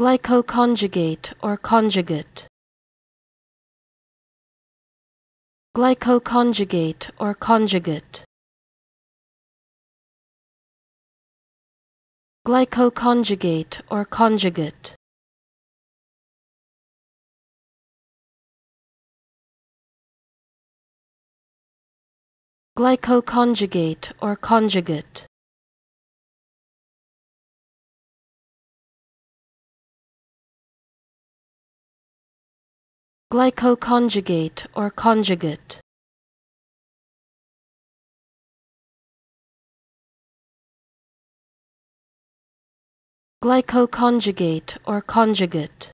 Glycoconjugate or conjugate. Glycoconjugate or conjugate. Glycoconjugate or conjugate. Glycoconjugate or conjugate. Glycoconjugate or conjugate. Glycoconjugate or conjugate.